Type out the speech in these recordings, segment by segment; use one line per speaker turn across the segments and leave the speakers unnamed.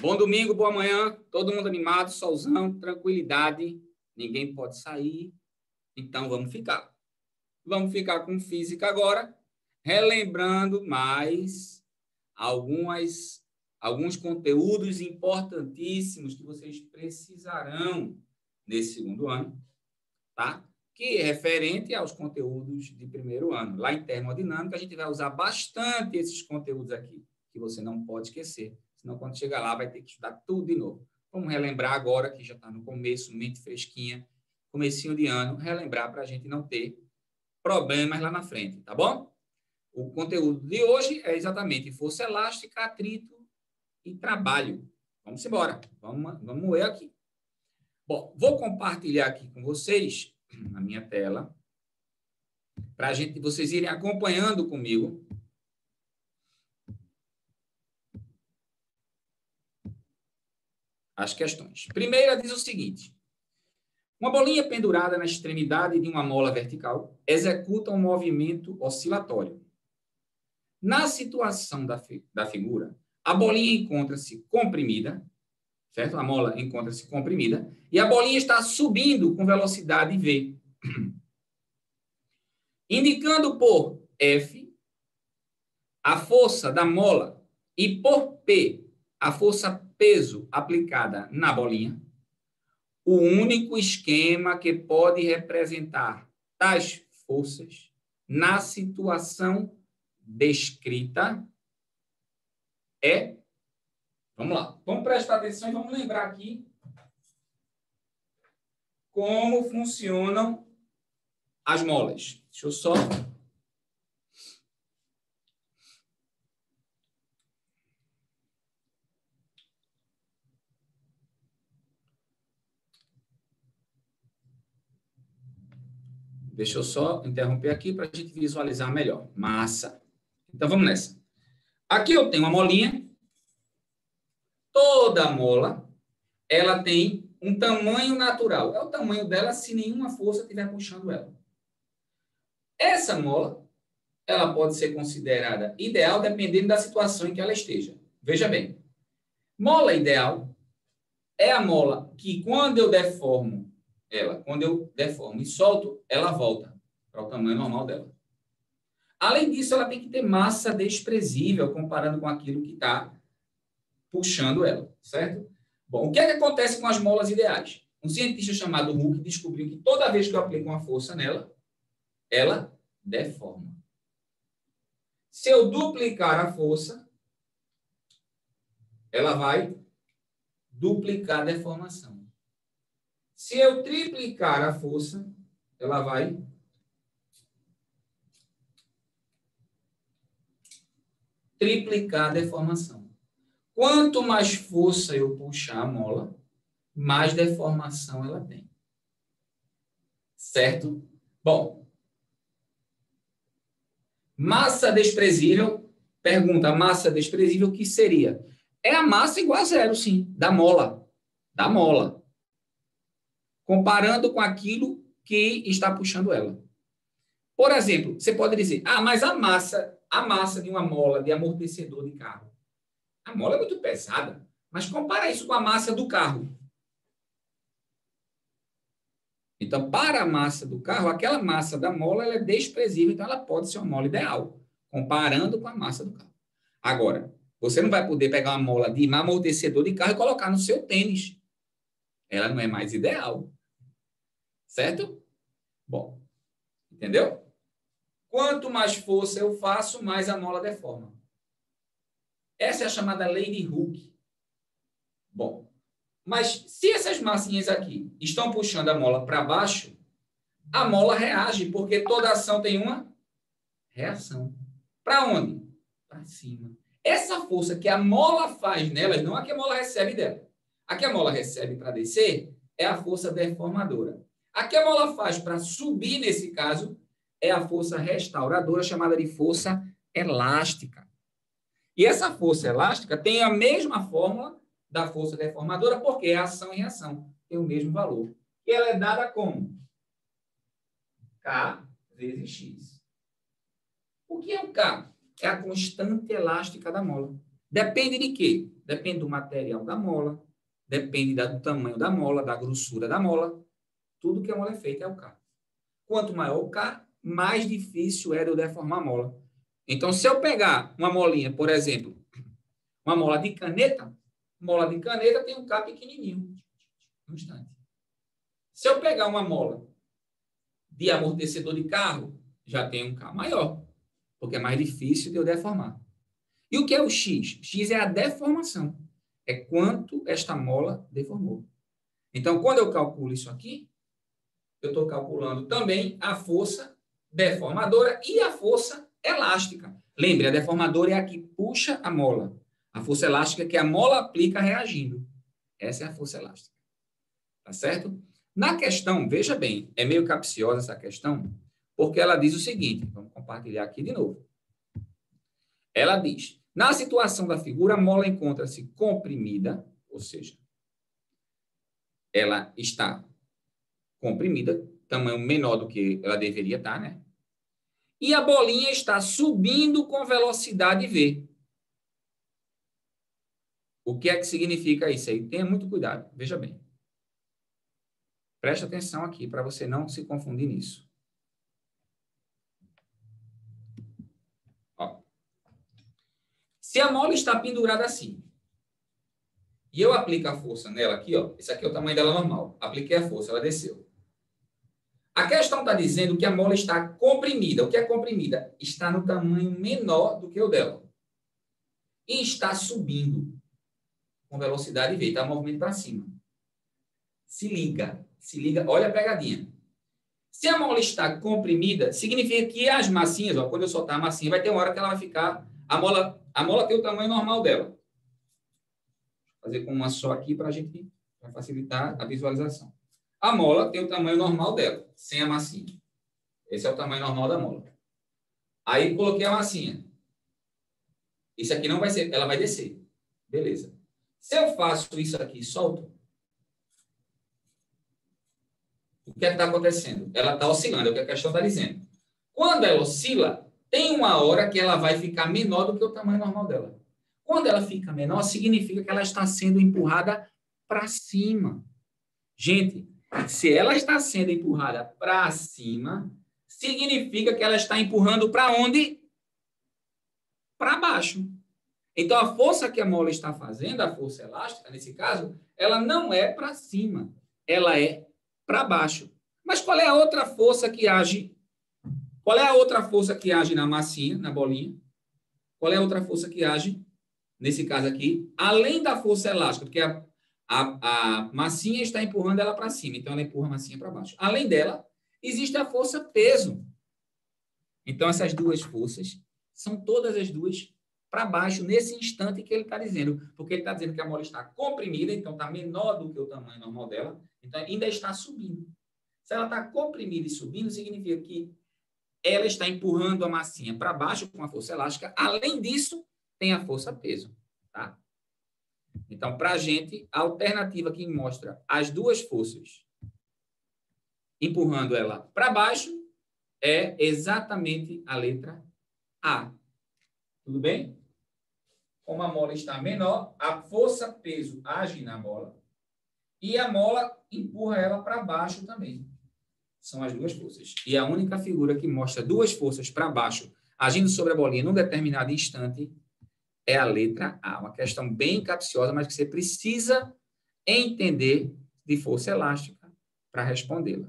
Bom domingo, boa manhã, todo mundo animado, solzão, tranquilidade, ninguém pode sair, então vamos ficar. Vamos ficar com física agora, relembrando mais alguns conteúdos importantíssimos que vocês precisarão nesse segundo ano, tá? Que é referente aos conteúdos de primeiro ano. Lá em termodinâmica, a gente vai usar bastante esses conteúdos aqui, que você não pode esquecer. Senão, quando chegar lá, vai ter que estudar tudo de novo. Vamos relembrar agora, que já está no começo, mente fresquinha, comecinho de ano, relembrar para a gente não ter problemas lá na frente, tá bom? O conteúdo de hoje é exatamente força elástica, atrito e trabalho. Vamos embora. Vamos ver aqui. Bom, vou compartilhar aqui com vocês, na minha tela, para vocês irem acompanhando comigo. As questões. Primeira diz o seguinte: uma bolinha pendurada na extremidade de uma mola vertical executa um movimento oscilatório. Na situação da figura, a bolinha encontra-se comprimida, certo? A mola encontra-se comprimida e a bolinha está subindo com velocidade v. Indicando por F a força da mola e por P a força peso aplicada na bolinha, o único esquema que pode representar tais forças na situação descrita é... Vamos lá, vamos prestar atenção e vamos lembrar aqui como funcionam as molas. Deixa eu só... Deixa eu só interromper aqui para a gente visualizar melhor. Massa. Então, vamos nessa. Aqui eu tenho uma molinha. Toda mola, ela tem um tamanho natural. É o tamanho dela se nenhuma força estiver puxando ela. Essa mola, ela pode ser considerada ideal dependendo da situação em que ela esteja. Veja bem. Mola ideal é a mola que, quando eu deformo e solto, ela volta para o tamanho normal dela. Além disso, ela tem que ter massa desprezível comparando com aquilo que está puxando ela, certo? Bom, o que é que acontece com as molas ideais? Um cientista chamado Hooke descobriu que toda vez que eu aplico uma força nela, ela deforma. Se eu duplicar a força, ela vai duplicar a deformação. Se eu triplicar a força, ela vai triplicar a deformação. Quanto mais força eu puxar a mola, mais deformação ela tem. Certo? Bom. Massa desprezível. Pergunta, massa desprezível, o que seria? É a massa igual a zero, sim, da mola. Da mola. Comparando com aquilo que está puxando ela. Por exemplo, você pode dizer, mas a massa de uma mola de amortecedor de carro. A mola é muito pesada, mas compara isso com a massa do carro. Então, para a massa do carro, aquela massa da mola ela é desprezível, então ela pode ser uma mola ideal, comparando com a massa do carro. Agora, você não vai poder pegar uma mola de amortecedor de carro e colocar no seu tênis. Ela não é mais ideal. Certo? Bom, entendeu? Quanto mais força eu faço, mais a mola deforma. Essa é a chamada lei de Hooke. Bom, mas se essas massinhas aqui estão puxando a mola para baixo, a mola reage, porque toda ação tem uma reação. Para onde? Para cima. Essa força que a mola faz nelas, não a que a mola recebe dela. A que a mola recebe para descer é a força deformadora. A que a mola faz para subir, nesse caso, é a força restauradora, chamada de força elástica. E essa força elástica tem a mesma fórmula da força deformadora, porque é ação e reação. Tem o mesmo valor. E ela é dada como? K vezes X. O que é o K? É a constante elástica da mola. Depende de quê? Depende do material da mola, depende do tamanho da mola, da grossura da mola. Tudo que a mola é feita é o K. Quanto maior o K, mais difícil é de eu deformar a mola. Então, se eu pegar uma molinha, por exemplo, uma mola de caneta tem um K pequenininho, no instante. Se eu pegar uma mola de amortecedor de carro, já tem um K maior, porque é mais difícil de eu deformar. E o que é o X? X é a deformação. É quanto esta mola deformou. Então, quando eu calculo isso aqui, eu estou calculando também a força deformadora e a força elástica. Lembre, a deformadora é a que puxa a mola. A força elástica é que a mola aplica reagindo. Essa é a força elástica. Tá certo? Na questão, veja bem, é meio capciosa essa questão, porque ela diz o seguinte, vamos compartilhar aqui de novo. Ela diz, na situação da figura, a mola encontra-se comprimida, ou seja, ela está comprimida, tamanho menor do que ela deveria estar, né? E a bolinha está subindo com velocidade V. O que é que significa isso aí? Tenha muito cuidado, veja bem. Preste atenção aqui para você não se confundir nisso. Ó. Se a mola está pendurada assim, e eu aplico a força nela aqui, ó, esse aqui é o tamanho dela normal. Apliquei a força, ela desceu. A questão está dizendo que a mola está comprimida. O que é comprimida? Está no tamanho menor do que o dela. E está subindo com velocidade V. Está movimento para cima. Se liga. Olha a pegadinha. Se a mola está comprimida, significa que as massinhas, ó, quando eu soltar a massinha, vai ter uma hora que ela vai ficar... A mola tem o tamanho normal dela. Vou fazer com uma só aqui para facilitar a visualização. A mola tem o tamanho normal dela, sem a massinha. Esse é o tamanho normal da mola. Aí coloquei a massinha. Isso aqui não vai ser, ela vai descer. Beleza. Se eu faço isso aqui e solto, o que é que está acontecendo? Ela está oscilando, é o que a questão está dizendo. Quando ela oscila, tem uma hora que ela vai ficar menor do que o tamanho normal dela. Quando ela fica menor, significa que ela está sendo empurrada para cima. Gente, se ela está sendo empurrada para cima, significa que ela está empurrando para onde? Para baixo. Então, a força que a mola está fazendo, a força elástica, nesse caso, ela não é para cima, ela é para baixo. Mas qual é a outra força que age? Qual é a outra força que age na massinha, na bolinha? Qual é a outra força que age, nesse caso aqui? Além da força elástica, porque a massinha está empurrando ela para cima, então ela empurra a massinha para baixo. Além dela, existe a força peso. Então, essas duas forças são todas as duas para baixo, nesse instante que ele está dizendo. Porque ele está dizendo que a mola está comprimida, então está menor do que o tamanho normal dela, então ainda está subindo. Se ela está comprimida e subindo, significa que ela está empurrando a massinha para baixo com a força elástica. Além disso, tem a força peso. Tá? Então, para a gente, a alternativa que mostra as duas forças empurrando ela para baixo é exatamente a letra A. Tudo bem? Como a mola está menor, a força-peso age na mola e a mola empurra ela para baixo também. São as duas forças. E a única figura que mostra duas forças para baixo agindo sobre a bolinha num determinado instante é a letra A. Uma questão bem capciosa, mas que você precisa entender de força elástica para respondê-la.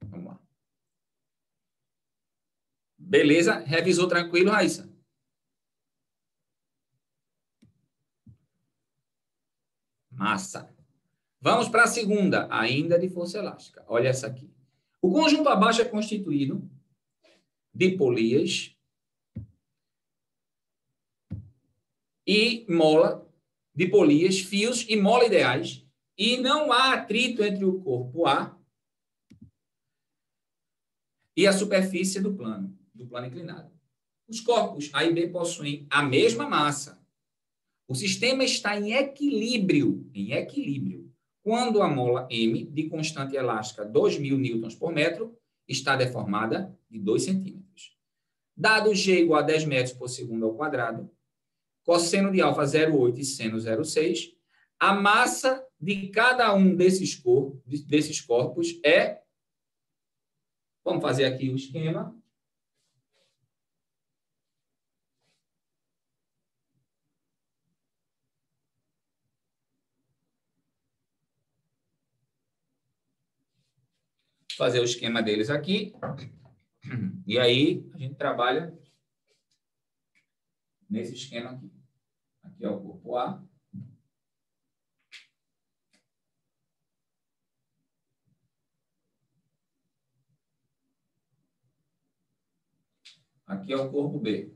Vamos lá. Beleza? Revisou tranquilo, Raíssa? Massa. Vamos para a segunda, ainda de força elástica. Olha essa aqui. O conjunto abaixo é constituído de polias e mola, de polias, fios e mola ideais, e não há atrito entre o corpo A e a superfície do plano inclinado. Os corpos A e B possuem a mesma massa. O sistema está em equilíbrio, quando a mola M, de constante elástica 2.000 newtons por metro, está deformada de 2 centímetros. Dado G igual a 10 metros por segundo ao quadrado, cosseno de alfa 0,8 e seno 0,6. A massa de cada um desses corpos é... Vamos fazer aqui o esquema. Fazer o esquema deles aqui. E aí, a gente trabalha nesse esquema aqui. Aqui é o corpo A. Aqui é o corpo B.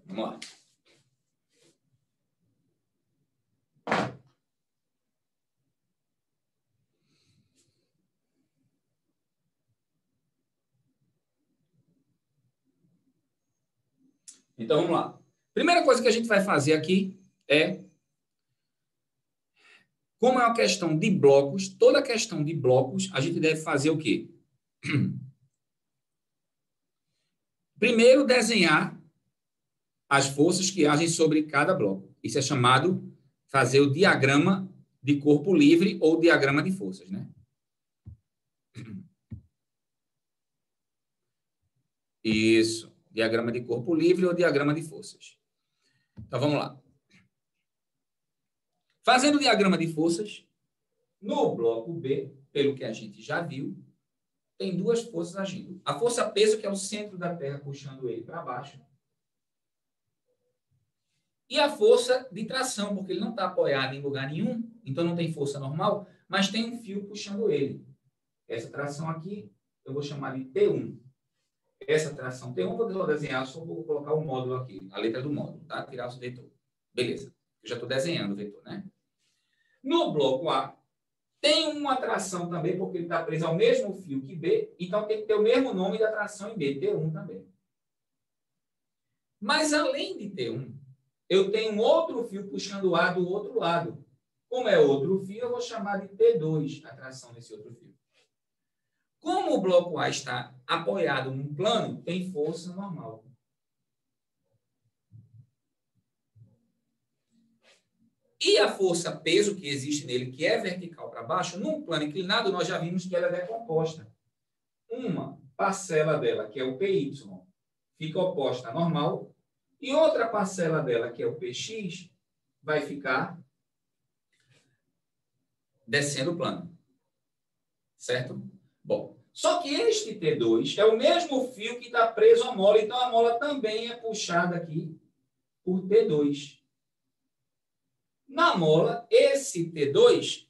Vamos lá. Então, vamos lá. Primeira coisa que a gente vai fazer aqui é, como é uma questão de blocos, toda questão de blocos, a gente deve fazer o quê? Primeiro, desenhar as forças que agem sobre cada bloco. Isso é chamado fazer o diagrama de corpo livre ou diagrama de forças, né? Isso. Diagrama de corpo livre ou diagrama de forças. Então, vamos lá. Fazendo o diagrama de forças, no bloco B, pelo que a gente já viu, tem duas forças agindo. A força peso, que é o centro da Terra puxando ele para baixo. E a força de tração, porque ele não está apoiado em lugar nenhum, então não tem força normal, mas tem um fio puxando ele. Essa tração aqui, eu vou chamar de T1. Essa tração T1, vou desenhar, só vou colocar o módulo aqui, a letra do módulo, tá? Tirar o vetor. Beleza. Eu já estou desenhando o vetor, né? No bloco A, tem uma tração também, porque ele está preso ao mesmo fio que B, então tem que ter o mesmo nome da tração em B, T1 também. Mas, além de T1, eu tenho um outro fio puxando A do outro lado. Como é outro fio, eu vou chamar de T2, a tração desse outro fio. Como o bloco A está apoiado num plano, tem força normal. E a força peso que existe nele, que é vertical para baixo, num plano inclinado, nós já vimos que ela é decomposta. Uma parcela dela, que é o PY, fica oposta à normal, e outra parcela dela, que é o PX, vai ficar descendo o plano. Certo? Bom, só que este T2 é o mesmo fio que está preso à mola, então a mola também é puxada aqui por T2. Na mola, esse T2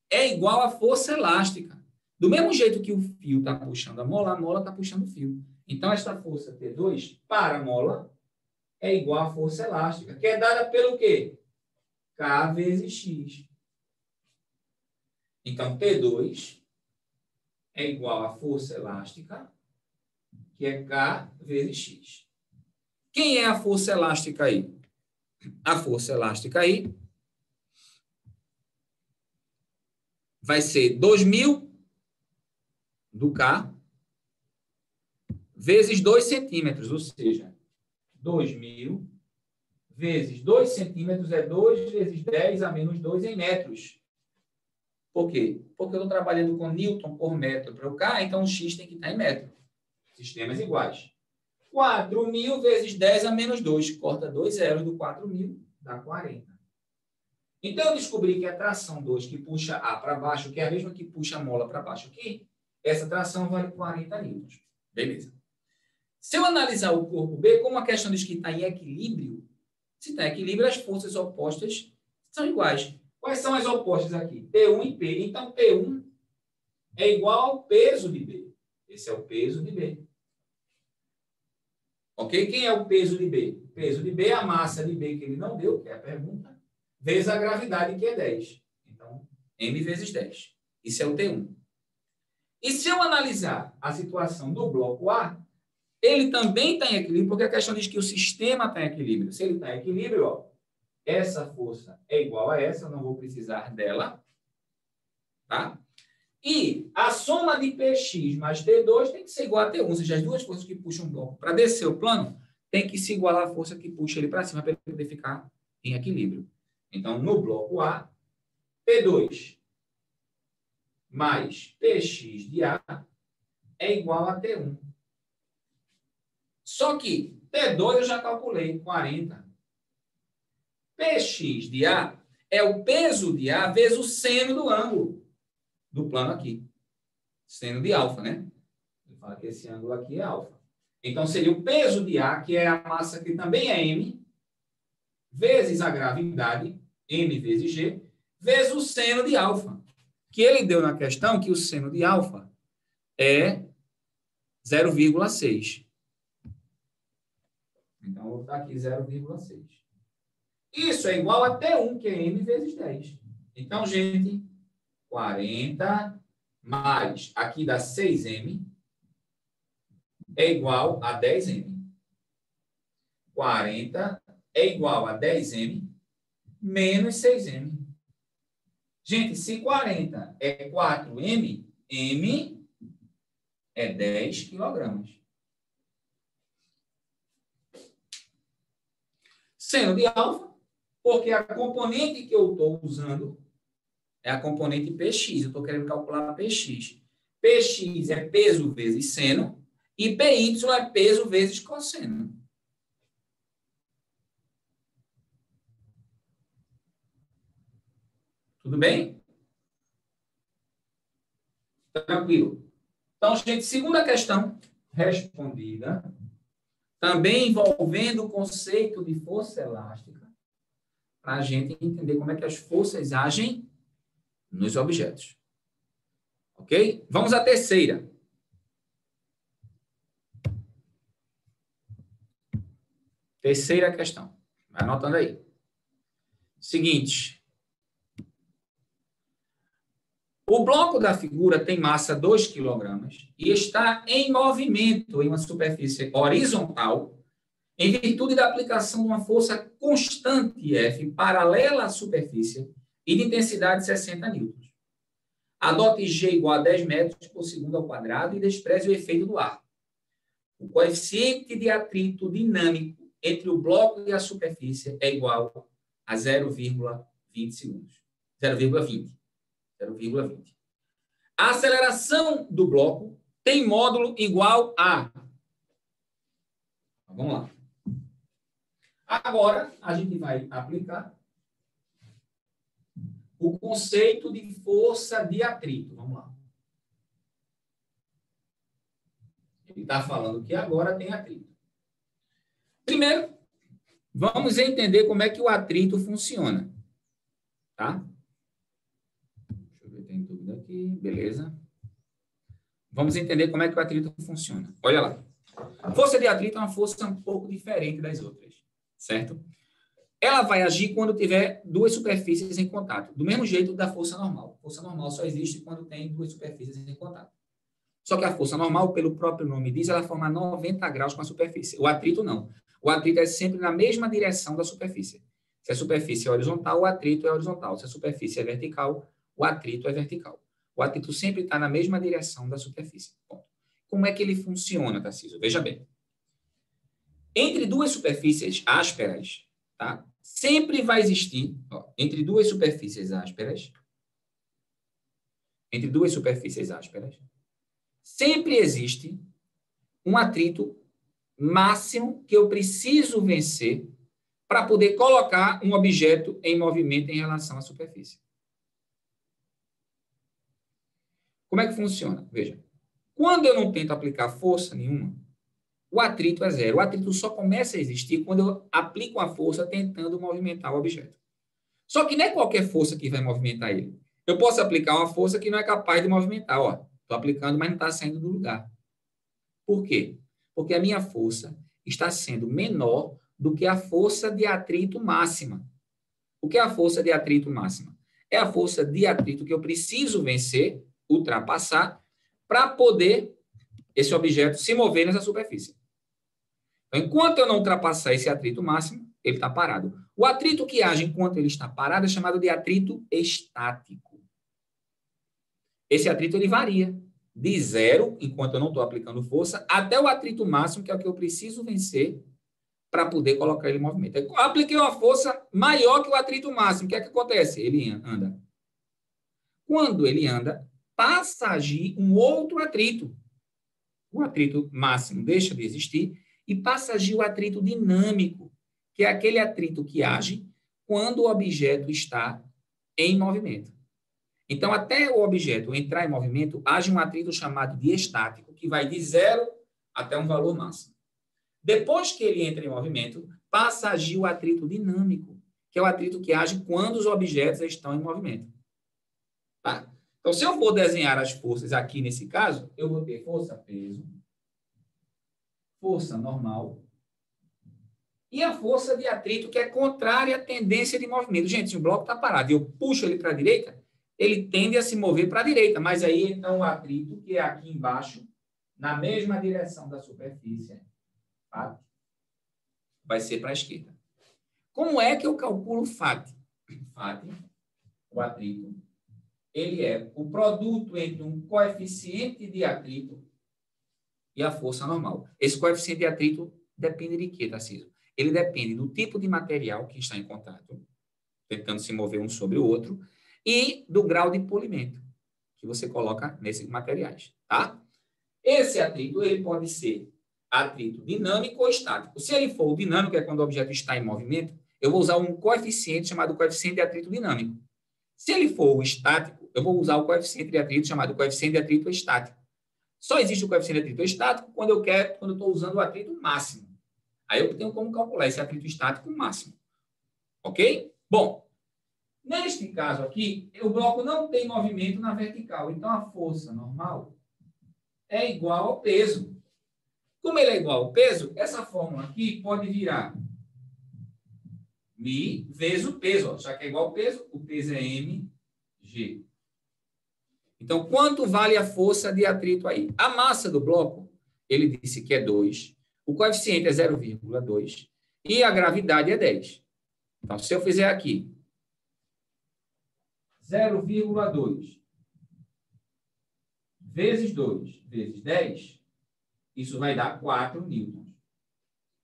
é igual à força elástica. Do mesmo jeito que o fio está puxando a mola está puxando o fio. Então, esta força T2 para a mola é igual à força elástica, que é dada pelo quê? K vezes X. Então, T2 é igual à força elástica, que é K vezes X. Quem é a força elástica aí? A força elástica aí vai ser 2.000 do K vezes 2 centímetros, ou seja, 2.000 vezes 2 centímetros é 2 vezes 10 a menos 2 em metros. Por quê? Porque eu estou trabalhando com Newton por metro para o K, então o X tem que estar em metro. Sistemas iguais. 4.000 vezes 10 a menos 2. Corta 2 zeros do 4.000, dá 40. Então, eu descobri que a tração 2 que puxa A para baixo, que é a mesma que puxa a mola para baixo aqui, essa tração vale 40 newtons. Beleza. Se eu analisar o corpo B, como a questão diz que está em equilíbrio, se está em equilíbrio, as forças opostas são iguais. Quais são as opostas aqui? T1 e P. Então, T1 é igual ao peso de B. Esse é o peso de B. Ok? Quem é o peso de B? O peso de B é a massa de B que ele não deu, que é a pergunta, vezes a gravidade, que é 10. Então, M vezes 10. Isso é o T1. E se eu analisar a situação do bloco A, ele também está em equilíbrio, porque a questão diz que o sistema está em equilíbrio. Se ele está em equilíbrio, ó, essa força é igual a essa, eu não vou precisar dela. Tá? E a soma de Px mais T2 tem que ser igual a T1, ou seja, as duas forças que puxam o bloco para descer o plano tem que se igualar à força que puxa ele para cima para ele poder ficar em equilíbrio. Então, no bloco A, P2 mais Px de A é igual a T1. Só que T2 eu já calculei, 40. Px de A é o peso de A vezes o seno do ângulo do plano aqui. Seno de alfa, né? Ele fala que esse ângulo aqui é alfa. Então, seria o peso de A, que é a massa que também é M, vezes a gravidade, M vezes G, vezes o seno de alfa. Que ele deu na questão que o seno de alfa é 0,6. Então, eu vou botar aqui 0,6. Isso é igual a T1, que é M vezes 10. Então, gente, 40 mais, aqui dá 6M, é igual a 10M. 40 é igual a 10M menos 6M. Gente, se 40 é 4M, M é 10 quilogramas. Seno de alfa, porque a componente que eu estou usando é a componente Px. Eu estou querendo calcular Px. Px é peso vezes seno e Py é peso vezes cosseno. Tudo bem? Tranquilo. Então, gente, segunda questão respondida, também envolvendo o conceito de força elástica, para a gente entender como é que as forças agem nos objetos. Ok? Vamos à terceira. Terceira questão. Vai anotando aí. Seguinte. O bloco da figura tem massa 2 kg e está em movimento em uma superfície horizontal em virtude da aplicação de uma força constante F paralela à superfície e de intensidade 60 newtons. Adote G igual a 10 metros por segundo ao quadrado e despreze o efeito do ar. O coeficiente de atrito dinâmico entre o bloco e a superfície é igual a 0,20 segundos. 0,20. A aceleração do bloco tem módulo igual a... Vamos lá. Agora, a gente vai aplicar o conceito de força de atrito. Vamos lá. Ele está falando que agora tem atrito. Primeiro, vamos entender como é que o atrito funciona. Tá? Deixa eu ver, tem dúvida aqui. Beleza. Vamos entender como é que o atrito funciona. Olha lá. A força de atrito é uma força um pouco diferente das outras, certo? Ela vai agir quando tiver duas superfícies em contato, do mesmo jeito da força normal. A força normal só existe quando tem duas superfícies em contato. Só que a força normal, pelo próprio nome diz, ela forma 90 graus com a superfície. O atrito não. O atrito é sempre na mesma direção da superfície. Se a superfície é horizontal, o atrito é horizontal. Se a superfície é vertical, o atrito é vertical. O atrito sempre está na mesma direção da superfície. Bom, como é que ele funciona, Tarcísio? Veja bem. Entre duas superfícies ásperas, tá? Sempre vai existir, ó, entre duas superfícies ásperas, sempre existe um atrito máximo que eu preciso vencer para poder colocar um objeto em movimento em relação à superfície. Como é que funciona? Veja, quando eu não tento aplicar força nenhuma, o atrito é zero. O atrito só começa a existir quando eu aplico a força tentando movimentar o objeto. Só que não é qualquer força que vai movimentar ele. Eu posso aplicar uma força que não é capaz de movimentar. Ó, estou aplicando, mas não está saindo do lugar. Por quê? Porque a minha força está sendo menor do que a força de atrito máxima. O que é a força de atrito máxima? É a força de atrito que eu preciso vencer, ultrapassar, para poder esse objeto se mover nessa superfície. Então, enquanto eu não ultrapassar esse atrito máximo, ele está parado. O atrito que age enquanto ele está parado é chamado de atrito estático. Esse atrito ele varia de zero, enquanto eu não estou aplicando força, até o atrito máximo, que é o que eu preciso vencer para poder colocar ele em movimento. Eu apliquei uma força maior que o atrito máximo. O que é que acontece? Ele anda. Quando ele anda, passa a agir um outro atrito. O atrito máximo deixa de existir e passa a agir o atrito dinâmico, que é aquele atrito que age quando o objeto está em movimento. Então, até o objeto entrar em movimento, age um atrito chamado de estático, que vai de zero até um valor máximo. Depois que ele entra em movimento, passa a agir o atrito dinâmico, que é o atrito que age quando os objetos estão em movimento. Tá? Então, se eu for desenhar as forças aqui nesse caso, eu vou ter força-peso, força normal e a força de atrito, que é contrária à tendência de movimento. Gente, se o bloco está parado e eu puxo ele para a direita, ele tende a se mover para a direita, mas aí, então, o atrito, que é aqui embaixo, na mesma direção da superfície, tá? Vai ser para a esquerda. Como é que eu calculo FAT? FAT, o atrito, ele é o produto entre um coeficiente de atrito e a força normal. Esse coeficiente de atrito depende de quê, Tarcísio? Ele depende do tipo de material que está em contato, tentando se mover um sobre o outro, e do grau de polimento que você coloca nesses materiais, tá? Esse atrito, ele pode ser atrito dinâmico ou estático. Se ele for o dinâmico, é quando o objeto está em movimento, eu vou usar um coeficiente chamado coeficiente de atrito dinâmico. Se ele for o estático, eu vou usar o coeficiente de atrito chamado coeficiente de atrito estático. Só existe o coeficiente de atrito estático quando eu estou usando o atrito máximo. Aí eu tenho como calcular esse atrito estático máximo. Ok? Bom, neste caso aqui, o bloco não tem movimento na vertical. Então, a força normal é igual ao peso. Como ele é igual ao peso, essa fórmula aqui pode virar Mi vezes o peso. Já que é igual ao peso, o peso é mg. Então, quanto vale a força de atrito aí? A massa do bloco, ele disse que é 2. O coeficiente é 0,2. E a gravidade é 10. Então, se eu fizer aqui 0,2 vezes 2 vezes 10, isso vai dar 4 newtons.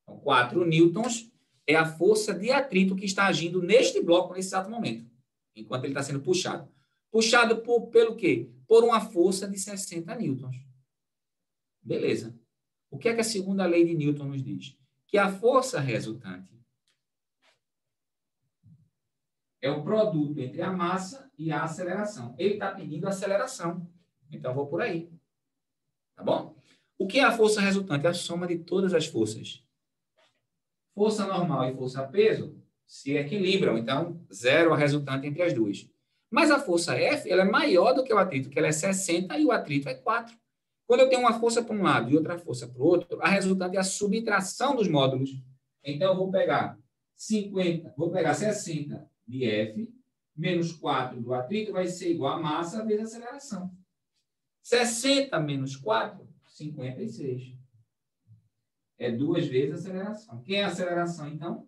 Então, 4 newtons é a força de atrito que está agindo neste bloco nesse exato momento, enquanto ele está sendo puxado. Puxado pelo quê? Por uma força de 60 newtons. Beleza. O que é que a segunda lei de Newton nos diz? Que a força resultante é o produto entre a massa e a aceleração. Ele está pedindo aceleração. Então, eu vou por aí. Tá bom? O que é a força resultante? É a soma de todas as forças. Força normal e força peso se equilibram. Então, zero a resultante entre as duas. Mas a força F, ela é maior do que o atrito, que ela é 60 e o atrito é 4. Quando eu tenho uma força para um lado e outra força para o outro, a resultante é a subtração dos módulos. Então, eu vou pegar 60 de F, menos 4 do atrito, vai ser igual a massa vezes a aceleração. 60 menos 4, 56. É 2 vezes a aceleração. Quem é a aceleração, então?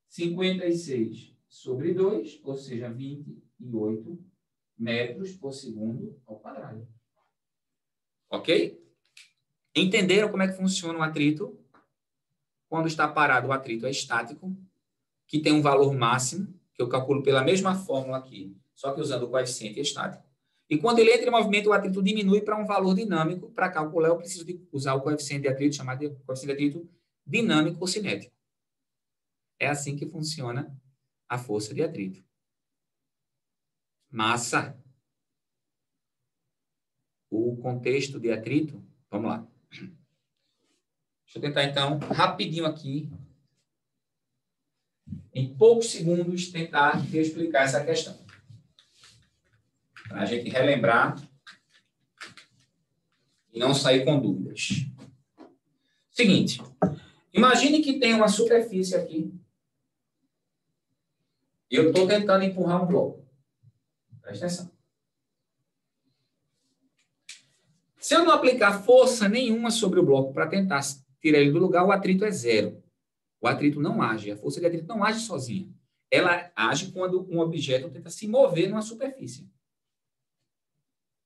56 sobre 2, ou seja, 28 metros por segundo ao quadrado. Ok? Entenderam como é que funciona o atrito? Quando está parado, o atrito é estático, que tem um valor máximo, que eu calculo pela mesma fórmula aqui, só que usando o coeficiente estático. E quando ele entra em movimento, o atrito diminui para um valor dinâmico. Para calcular, eu preciso de usar o coeficiente de atrito, chamado de coeficiente de atrito dinâmico ou cinético. É assim que funciona a força de atrito. Massa. O contexto de atrito, vamos lá. Deixa eu tentar, então, rapidinho aqui, em poucos segundos, tentar te explicar essa questão. Para a gente relembrar e não sair com dúvidas. Seguinte, imagine que tem uma superfície aqui e eu estou tentando empurrar um bloco. Presta atenção. Se eu não aplicar força nenhuma sobre o bloco para tentar tirar ele do lugar, o atrito é zero. O atrito não age, a força de atrito não age sozinha. Ela age quando um objeto tenta se mover numa superfície.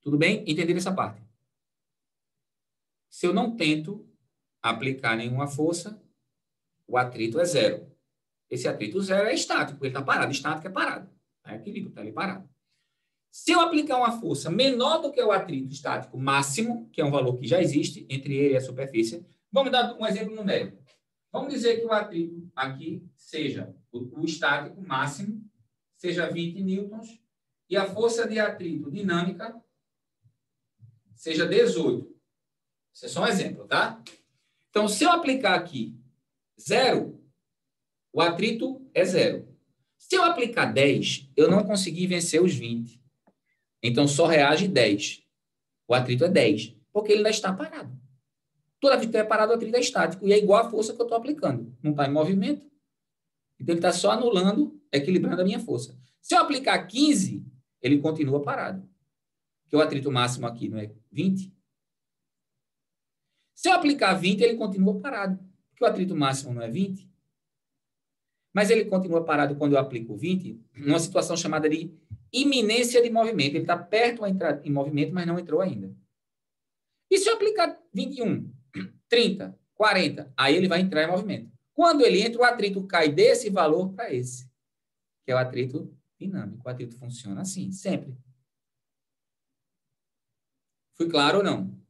Tudo bem? Entenderam essa parte? Se eu não tento aplicar nenhuma força, o atrito é zero. Esse atrito zero é estático, ele está parado. Estático é parado. É equilíbrio, está ali parado. Se eu aplicar uma força menor do que o atrito estático máximo, que é um valor que já existe entre ele e a superfície, vamos dar um exemplo numérico. Vamos dizer que o atrito aqui seja o estático máximo, seja 20 newtons, e a força de atrito dinâmica seja 18. Isso é só um exemplo, tá? Então, se eu aplicar aqui 0, o atrito é 0. Se eu aplicar 10, eu não consegui vencer os 20. Então, só reage 10. O atrito é 10, porque ele ainda está parado. Toda vez que é parado, o atrito é estático. E é igual a força que eu estou aplicando. Não está em movimento. Então, ele está só anulando, equilibrando a minha força. Se eu aplicar 15, ele continua parado. Porque o atrito máximo aqui não é 20. Se eu aplicar 20, ele continua parado. Porque o atrito máximo não é 20. Mas ele continua parado quando eu aplico 20, numa situação chamada de iminência de movimento. Ele está perto de entrar em movimento, mas não entrou ainda. E se eu aplicar 21, 30, 40, aí ele vai entrar em movimento. Quando ele entra, o atrito cai desse valor para esse, que é o atrito dinâmico. O atrito funciona assim, sempre. Fui claro ou não?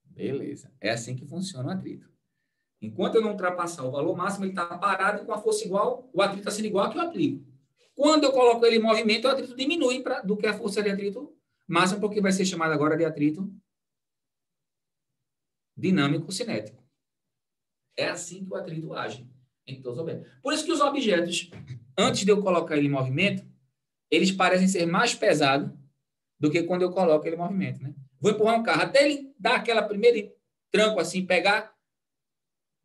Beleza. É assim que funciona o atrito. Enquanto eu não ultrapassar o valor máximo, ele está parado e com a força igual, o atrito está sendo igual ao que eu aplico. Quando eu coloco ele em movimento, o atrito diminui do que a força de atrito máximo, porque vai ser chamado agora de atrito dinâmico cinético. É assim que o atrito age em todos os objetos. Por isso que os objetos, antes de eu colocar ele em movimento, eles parecem ser mais pesados do que quando eu coloco ele em movimento, né? Vou empurrar um carro, até ele dar aquela primeira tranco assim, pegar,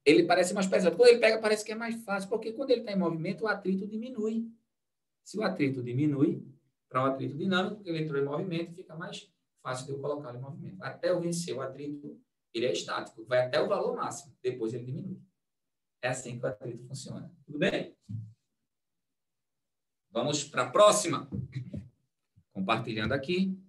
ele parece mais pesado. Quando ele pega, parece que é mais fácil, porque quando ele está em movimento, o atrito diminui. Se o atrito diminui para o atrito dinâmico, porque ele entrou em movimento, fica mais fácil de eu colocá-lo em movimento. Até eu vencer o atrito, ele é estático, vai até o valor máximo, depois ele diminui. É assim que o atrito funciona. Tudo bem? Vamos para a próxima. Compartilhando aqui.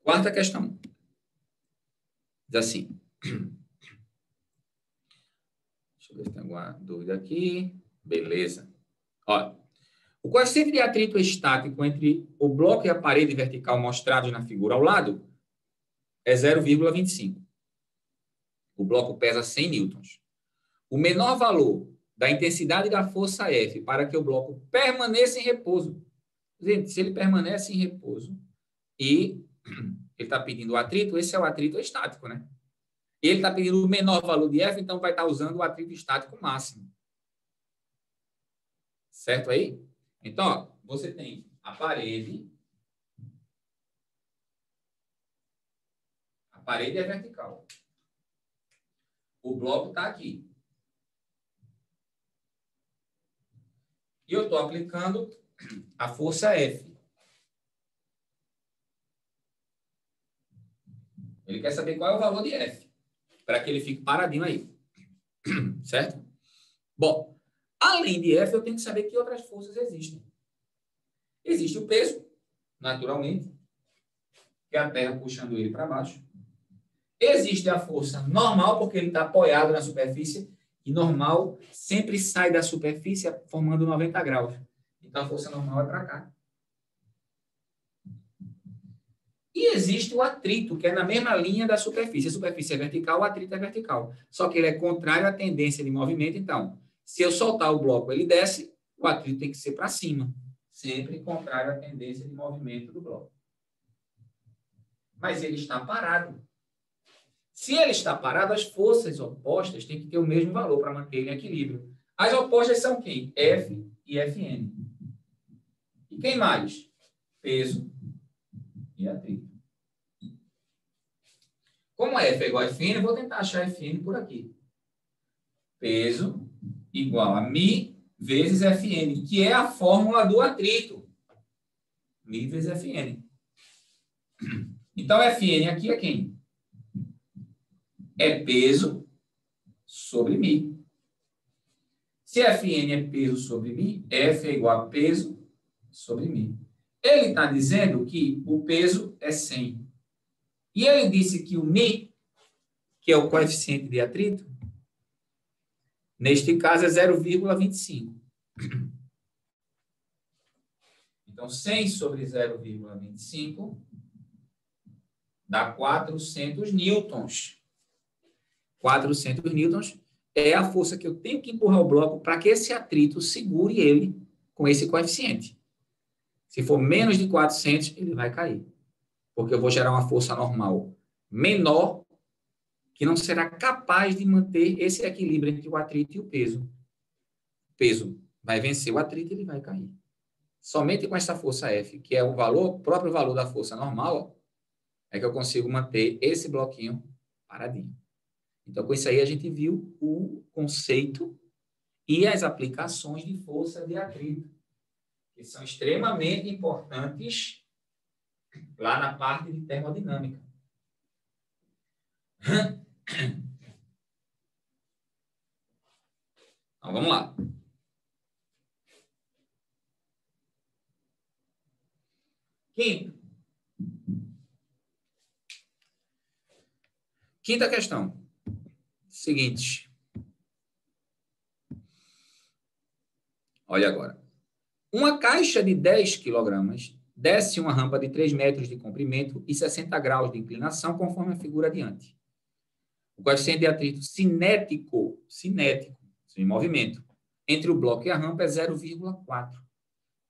Quarta questão. Diz assim. Deixa eu ver se tem alguma dúvida aqui. Beleza. Olha, o coeficiente de atrito estático entre o bloco e a parede vertical mostrados na figura ao lado é 0,25. O bloco pesa 100 newtons. O menor valor da intensidade da força F para que o bloco permaneça em repouso. Gente, se ele permanece em repouso e ele está pedindo o atrito, esse é o atrito estático, né? E ele está pedindo o menor valor de F, então vai estar usando o atrito estático máximo. Certo aí? Então, ó, você tem a parede. A parede é vertical. O bloco está aqui. E eu estou aplicando a força F. Ele quer saber qual é o valor de F, para que ele fique paradinho aí. Certo? Bom, além de F, eu tenho que saber que outras forças existem. Existe o peso, naturalmente, que é a Terra puxando ele para baixo. Existe a força normal, porque ele está apoiado na superfície, e normal sempre sai da superfície formando 90 graus. Então, a força normal é para cá. E existe o atrito, que é na mesma linha da superfície. A superfície é vertical, o atrito é vertical. Só que ele é contrário à tendência de movimento. Então, se eu soltar o bloco, ele desce, o atrito tem que ser para cima. Sempre contrário à tendência de movimento do bloco. Mas ele está parado. Se ele está parado, as forças opostas têm que ter o mesmo valor para manter ele em equilíbrio. As opostas são quem? F e Fn. E quem mais? Peso e atrito. Como F é igual a Fn, eu vou tentar achar Fn por aqui. Peso igual a μ vezes Fn, que é a fórmula do atrito. μ vezes Fn. Então, Fn aqui é quem? É peso sobre μ. Se Fn é peso sobre μ, F é igual a peso sobre μ. Ele está dizendo que o peso é 100. E ele disse que o μ, que é o coeficiente de atrito, neste caso é 0,25. Então, 100 sobre 0,25 dá 400 newtons. 400 newtons é a força que eu tenho que empurrar o bloco para que esse atrito segure ele com esse coeficiente. Se for menos de 400, ele vai cair. Porque eu vou gerar uma força normal menor, que não será capaz de manter esse equilíbrio entre o atrito e o peso. O peso vai vencer o atrito e ele vai cair. Somente com essa força F, que é o próprio valor da força normal, é que eu consigo manter esse bloquinho paradinho. Então, com isso aí, a gente viu o conceito e as aplicações de força de atrito, que são extremamente importantes lá na parte de termodinâmica. Então, vamos lá. Quinta questão. Seguinte. Olha agora. Uma caixa de 10 quilogramas desce uma rampa de 3 metros de comprimento e 60 graus de inclinação, conforme a figura adiante. O coeficiente de atrito cinético, em movimento, entre o bloco e a rampa é 0,4.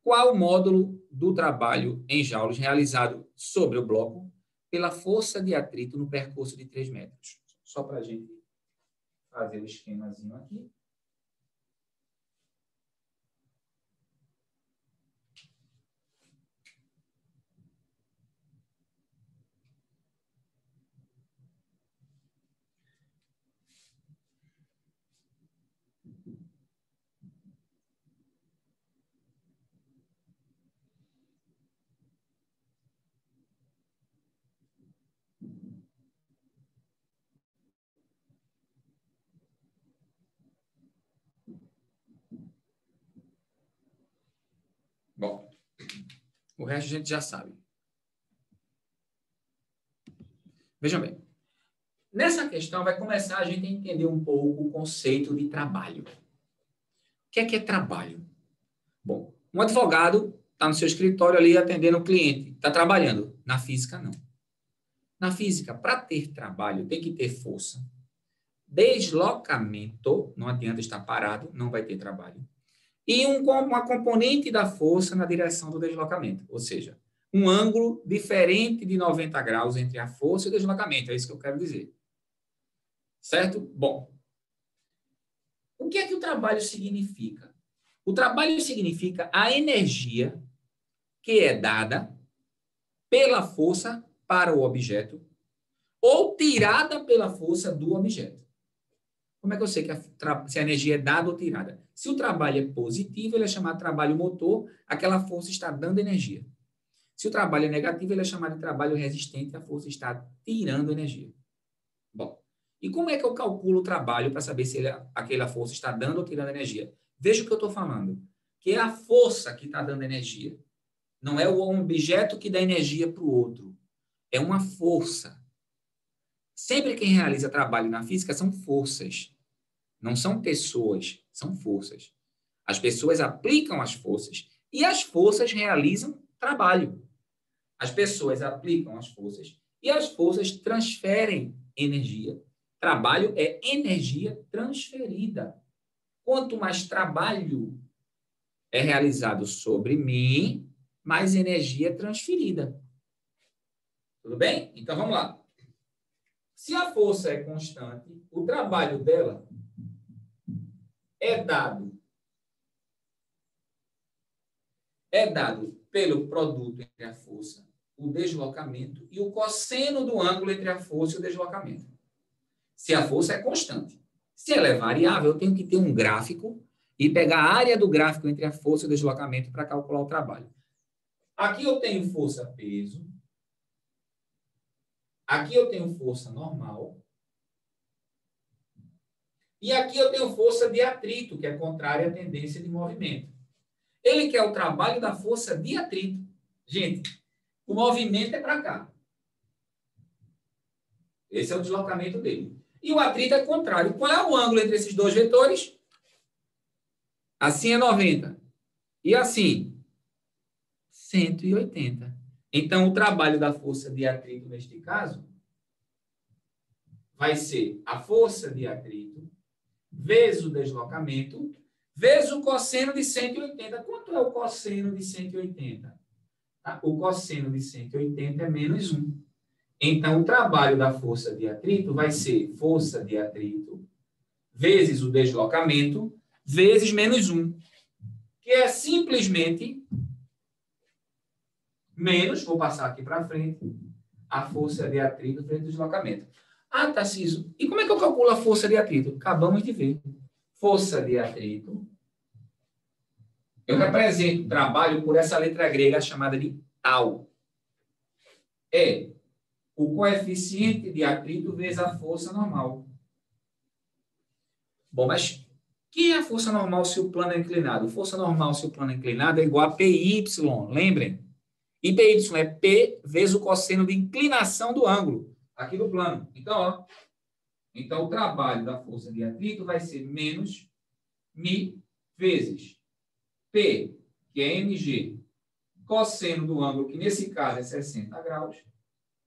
Qual o módulo do trabalho em joules realizado sobre o bloco pela força de atrito no percurso de 3 metros? Só para a gente fazer o esquemazinho aqui. Bom, o resto a gente já sabe. Vejam bem. Nessa questão vai começar a gente a entender um pouco o conceito de trabalho. O que é trabalho? Bom, um advogado está no seu escritório ali atendendo o cliente, está trabalhando. Na física, não. Na física, para ter trabalho, tem que ter força. Deslocamento, não adianta estar parado, não vai ter trabalho. E uma componente da força na direção do deslocamento, ou seja, um ângulo diferente de 90 graus entre a força e o deslocamento, é isso que eu quero dizer. Certo? Bom, o que é que o trabalho significa? O trabalho significa a energia que é dada pela força para o objeto ou tirada pela força do objeto. Como é que eu sei se a energia é dada ou tirada? Se o trabalho é positivo, ele é chamado de trabalho motor, aquela força está dando energia. Se o trabalho é negativo, ele é chamado de trabalho resistente, a força está tirando energia. Bom, e como é que eu calculo o trabalho para saber se aquela força está dando ou tirando energia? Veja o que eu estou falando, que é a força que está dando energia. Não é o objeto que dá energia para o outro. É uma força. Sempre quem realiza trabalho na física são forças. Não são pessoas, são forças. As pessoas aplicam as forças e as forças realizam trabalho. As pessoas aplicam as forças e as forças transferem energia. Trabalho é energia transferida. Quanto mais trabalho é realizado sobre mim, mais energia é transferida. Tudo bem? Então, vamos lá. Se a força é constante, o trabalho dela é dado pelo produto entre a força, o deslocamento e o cosseno do ângulo entre a força e o deslocamento. Se a força é constante. Se ela é variável, eu tenho que ter um gráfico e pegar a área do gráfico entre a força e o deslocamento para calcular o trabalho. Aqui eu tenho força-peso. Aqui eu tenho força normal. E aqui eu tenho força de atrito, que é contrária à tendência de movimento. Ele quer o trabalho da força de atrito. Gente, o movimento é para cá. Esse é o deslocamento dele. E o atrito é contrário. Qual é o ângulo entre esses dois vetores? Assim é 90. E assim, 180. Então, o trabalho da força de atrito, neste caso, vai ser a força de atrito vezes o deslocamento, vezes o cosseno de 180. Quanto é o cosseno de 180? O cosseno de 180 é menos 1. Então, o trabalho da força de atrito vai ser força de atrito vezes o deslocamento vezes menos 1, que é simplesmente menos, vou passar aqui para frente, a força de atrito vezes o deslocamento. Ah, Tarcísio, e como é que eu calculo a força de atrito? Acabamos de ver. Força de atrito. Eu represento o trabalho por essa letra grega chamada de tau. É o coeficiente de atrito vezes a força normal. Bom, mas que é a força normal se o plano é inclinado? Força normal se o plano é inclinado é igual a PY, lembrem? E PY é P vezes o cosseno de inclinação do ângulo, aqui do plano. Então, o trabalho da força de atrito vai ser menos μ vezes P, que é mg, cosseno do ângulo, que nesse caso é 60 graus,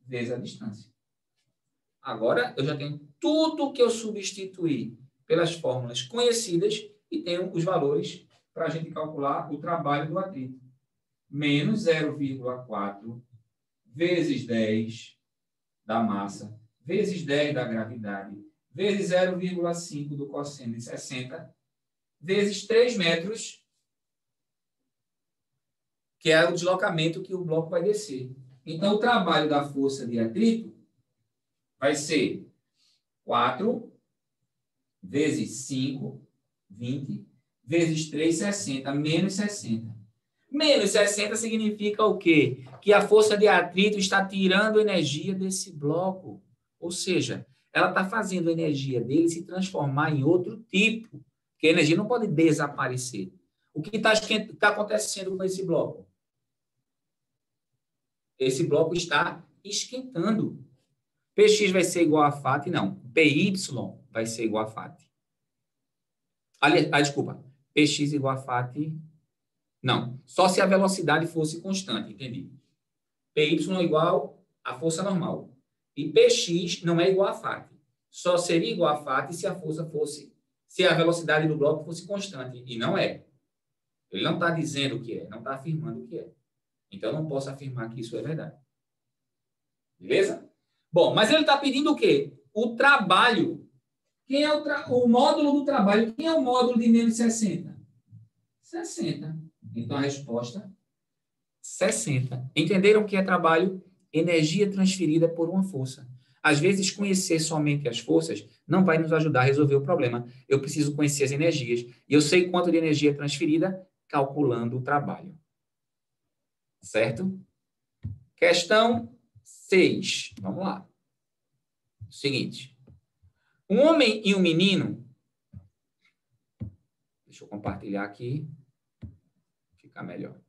vezes a distância. Agora, eu já tenho tudo que eu substituir pelas fórmulas conhecidas e tenho os valores para a gente calcular o trabalho do atrito. Menos 0,4 vezes 10 da massa, vezes 10 da gravidade, vezes 0,5 do cosseno de 60, vezes 3 metros, que é o deslocamento que o bloco vai descer. Então, o trabalho da força de atrito vai ser 4 vezes 5, 20, vezes 3, 60, menos 60. Menos 60 significa o quê? Que a força de atrito está tirando energia desse bloco. Ou seja, ela está fazendo a energia dele se transformar em outro tipo. Porque a energia não pode desaparecer. O que está acontecendo com esse bloco? Esse bloco está esquentando. Px vai ser igual a FAT? Não. Py vai ser igual a FAT. Desculpa. Px igual a FAT... Não, só se a velocidade fosse constante, entendi. Py é igual à força normal. E Px não é igual a FAT. Só seria igual a FAT se a força fosse, se a velocidade do bloco fosse constante. E não é. Ele não está dizendo o que é, não está afirmando o que é. Então, eu não posso afirmar que isso é verdade. Beleza? Bom, mas ele está pedindo o quê? O trabalho. Quem é o módulo do trabalho? Quem é o módulo de menos 60? 60. Então, a resposta, 60. Entenderam o que é trabalho? Energia transferida por uma força. Às vezes, conhecer somente as forças não vai nos ajudar a resolver o problema. Eu preciso conhecer as energias. E eu sei quanto de energia é transferida calculando o trabalho. Certo? Questão 6. Vamos lá. Seguinte. Um homem e um menino... Deixa eu compartilhar aqui. Fica melhor.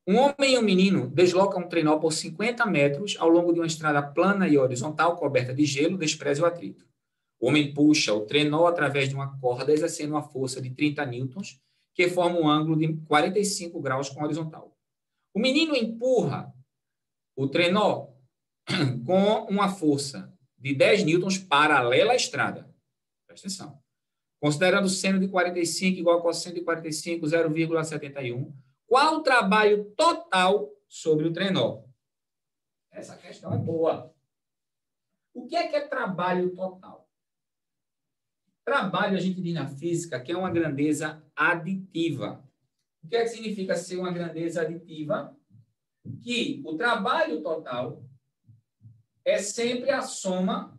Um homem e um menino deslocam um trenó por 50 metros ao longo de uma estrada plana e horizontal coberta de gelo, despreze o atrito. O homem puxa o trenó através de uma corda, exercendo uma força de 30 newtons, que forma um ângulo de 45 graus com a horizontal. O menino empurra o trenó com uma força de 10 newtons paralela à estrada. Presta atenção. Considerando o seno de 45 igual a cosseno de 45, 0,71, qual o trabalho total sobre o trenó? Essa questão é boa. O que é trabalho total? Trabalho, a gente diz na física, que é uma grandeza aditiva. O que é que significa ser uma grandeza aditiva? Que o trabalho total é sempre a soma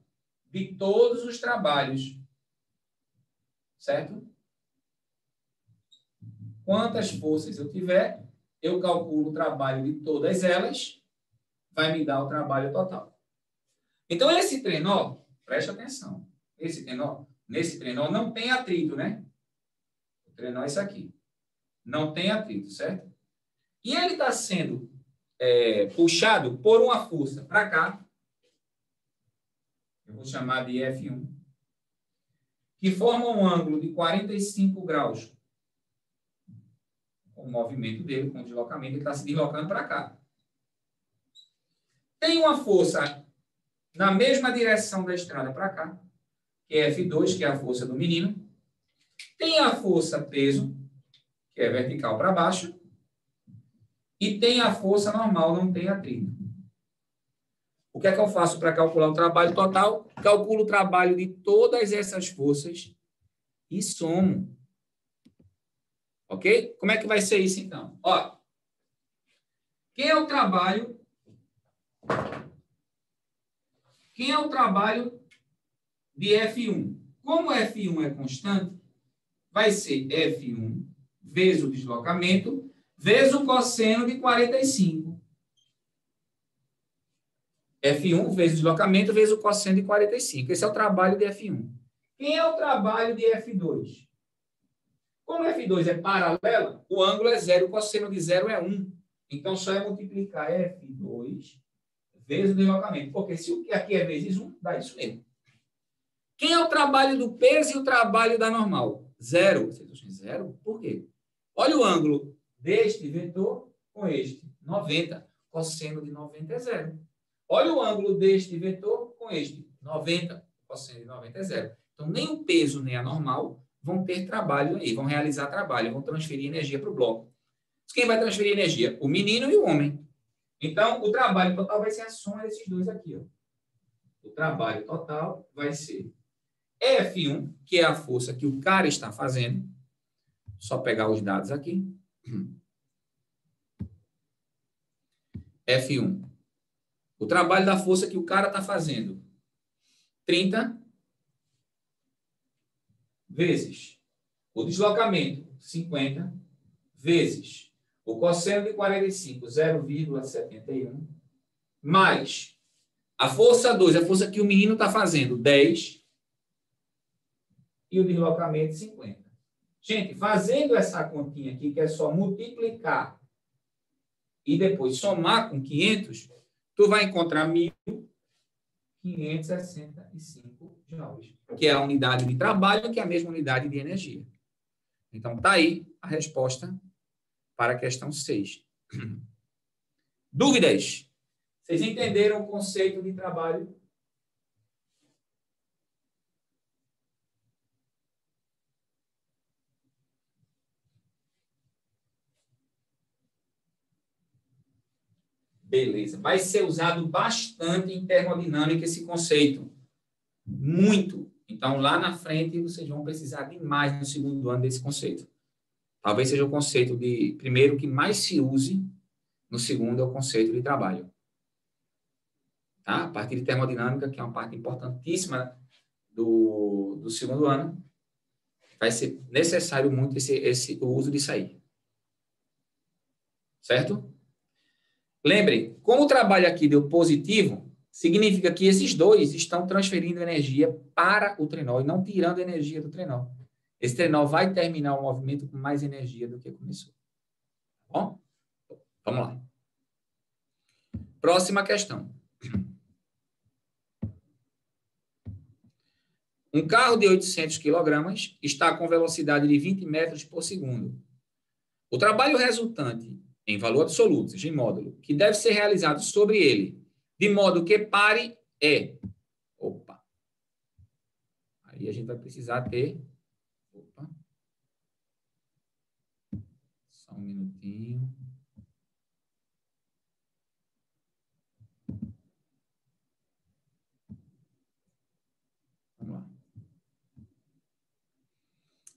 de todos os trabalhos. Certo? Quantas forças eu tiver, eu calculo o trabalho de todas elas, vai me dar o trabalho total. Então, esse trenó, preste atenção, nesse trenó não tem atrito, né? O trenó é isso aqui. Não tem atrito, certo? E ele está sendo puxado por uma força para cá, eu vou chamar de F1, que forma um ângulo de 45 graus. Com o movimento dele, com o deslocamento, ele está se deslocando para cá. Tem uma força na mesma direção da estrada para cá, que é F2, que é a força do menino. Tem a força peso, que é vertical para baixo. E tem a força normal, não tem atrito. O que é que eu faço para calcular o trabalho total? Calculo o trabalho de todas essas forças e somo. Ok? Como é que vai ser isso, então? Ó, quem é o trabalho de F1? Como F1 é constante, vai ser F1 vezes o deslocamento, vezes o cosseno de 45. F1 vezes o deslocamento, vezes o cosseno de 45. Esse é o trabalho de F1. Quem é o trabalho de F2? Como F2 é paralela, o ângulo é 0, o cosseno de 0 é 1. Então, só é multiplicar F2 vezes o deslocamento. Porque se o que aqui é vezes 1, dá isso mesmo. Quem é o trabalho do peso e o trabalho da normal? 0. Vocês acham 0? Por quê? Olha o ângulo deste vetor com este. 90. Cosseno de 90 é 0. Olha o ângulo deste vetor com este. 90. Cosseno de 90 é 0. Então, nem o peso nem a normal vão ter trabalho aí, vão realizar trabalho, vão transferir energia para o bloco. Quem vai transferir energia? O menino e o homem. Então, o trabalho total vai ser a soma desses dois aqui. Ó. O trabalho total vai ser F1, que é a força que o cara está fazendo. Só pegar os dados aqui. F1. O trabalho da força que o cara está fazendo. 30 vezes o deslocamento, 50, vezes o cosseno de 45, 0,71, mais a força 2, a força que o menino está fazendo, 10, e o deslocamento, 50. Gente, fazendo essa continha aqui, que é só multiplicar e depois somar com 500, tu vai encontrar 1.565 joules, que é a unidade de trabalho, que é a mesma unidade de energia. Então, está aí a resposta para a questão 6. Dúvidas? Vocês entenderam o conceito de trabalho? Beleza. Vai ser usado bastante em termodinâmica esse conceito. Muito. Então, lá na frente, vocês vão precisar demais no segundo ano desse conceito. Talvez seja o conceito de, primeiro, que mais se use, no segundo é o conceito de trabalho. Tá? A partir de termodinâmica, que é uma parte importantíssima do segundo ano, vai ser necessário muito o uso disso aí. Certo? Lembrem, como o trabalho aqui deu positivo, significa que esses dois estão transferindo energia para o trenó e não tirando energia do trenó. Esse trenó vai terminar o movimento com mais energia do que começou. Tá bom? Vamos lá. Próxima questão. Um carro de 800 kg está com velocidade de 20 metros por segundo. O trabalho resultante, em valor absoluto, seja em módulo, que deve ser realizado sobre ele, de modo que pare, é... Opa! Aí a gente vai precisar ter... Opa! Só um minutinho.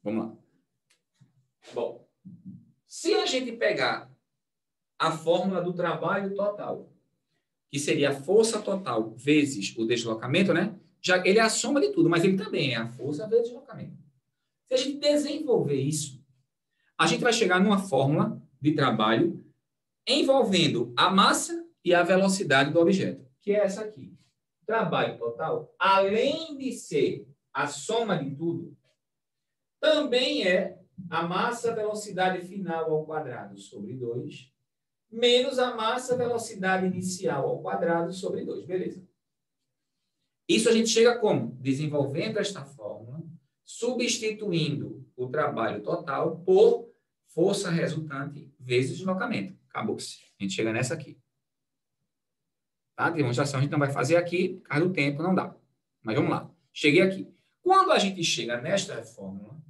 Vamos lá. Bom, se a gente pegar a fórmula do trabalho total, que seria a força total vezes o deslocamento, né? Já, ele é a soma de tudo, mas ele também é a força vezes o deslocamento. Se a gente desenvolver isso, a gente vai chegar numa fórmula de trabalho envolvendo a massa e a velocidade do objeto, que é essa aqui. Trabalho total, além de ser a soma de tudo, também é a massa velocidade final ao quadrado sobre 2, menos a massa velocidade inicial ao quadrado sobre 2. Beleza. Isso a gente chega como? Desenvolvendo esta fórmula, substituindo o trabalho total por força resultante vezes deslocamento. Acabou-se. A gente chega nessa aqui. Tá? A demonstração a gente não vai fazer aqui, por causa do tempo, não dá. Mas vamos lá. Cheguei aqui. Quando a gente chega nesta fórmula,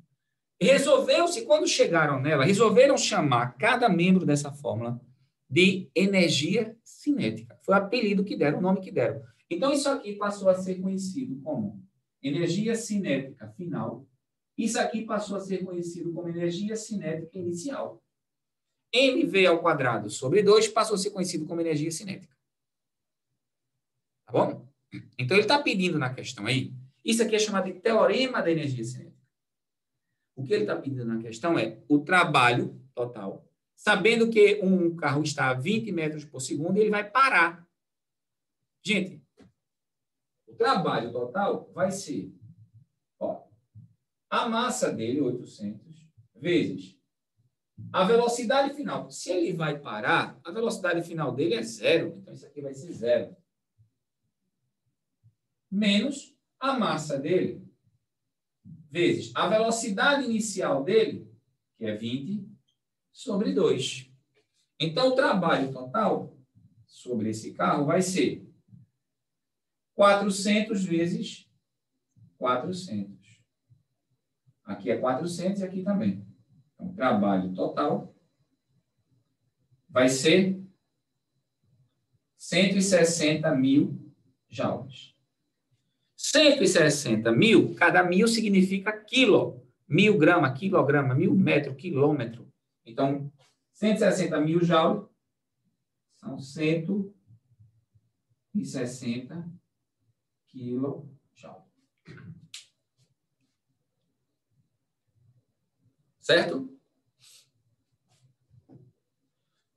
resolveu-se, quando chegaram nela, resolveram chamar cada membro dessa fórmula de energia cinética. Foi o apelido que deram, o nome que deram. Então, isso aqui passou a ser conhecido como energia cinética final. Isso aqui passou a ser conhecido como energia cinética inicial. mv ao quadrado sobre 2 passou a ser conhecido como energia cinética. Tá bom? Então, ele está pedindo na questão aí, isso aqui é chamado de teorema da energia cinética. O que ele está pedindo na questão é o trabalho total, sabendo que um carro está a 20 metros por segundo, ele vai parar. Gente, o trabalho total vai ser, ó, a massa dele, 800, vezes a velocidade final. Se ele vai parar, a velocidade final dele é zero. Então, isso aqui vai ser zero. Menos a massa dele, vezes a velocidade inicial dele, que é 20, sobre 2. Então, o trabalho total sobre esse carro vai ser 400 vezes 400. Aqui é 400 e aqui também. Então, o trabalho total vai ser 160 mil joules. 160 mil, cada mil significa quilo. 1.000 grama, quilograma, 1.000 metro, quilômetro. Então, 160 mil joules são 160 quilojoules. Certo?